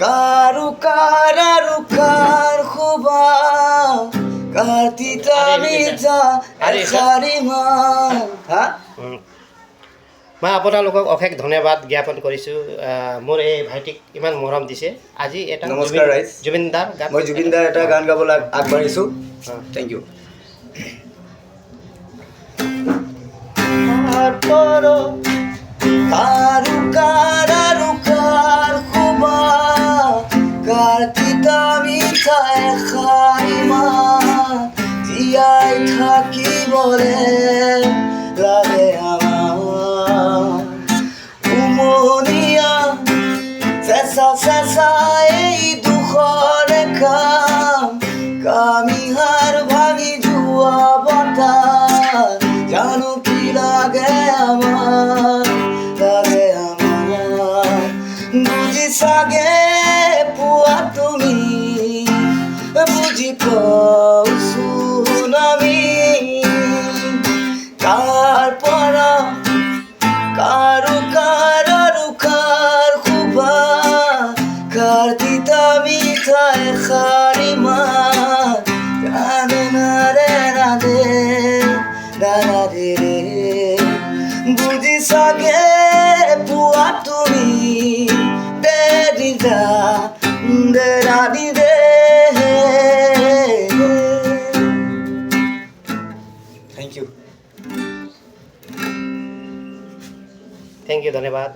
কার খুবা কার্তিতা মিতা খারিমা হা মই আপোনালোকক অশেষ ধন্যবাদ জ্ঞাপন কৰিছোঁ মোৰ এই ভাইটিক ইমান মৰম দিছে আজি এটা নমস্কাৰ ৰাইজ জুবিনদাৰ গান মই জুবিনদাৰ এটা গান গাবলৈ আগবাঢ়িছোঁ থেংক ইউ কার খুবা কার্তিতা মিঠাই খাইমা জীয়াই থাকিবলে লাগে আমার উমনিয়া চেঁচা এই দুখৰ কাম কামিহাৰ ভাঙি যোৱা বতাহ জানো কি লাগে আমার বুঝি চাগে পোৱা তুমি বুজি পাওঁচোন আমি কাৰ পৰা কাৰ খুবা কাৰ্তিতা মিঠাই খাৰিমা বুজি চাগে পোৱা তুমি দে থেংক ইউ ধন্যবাদ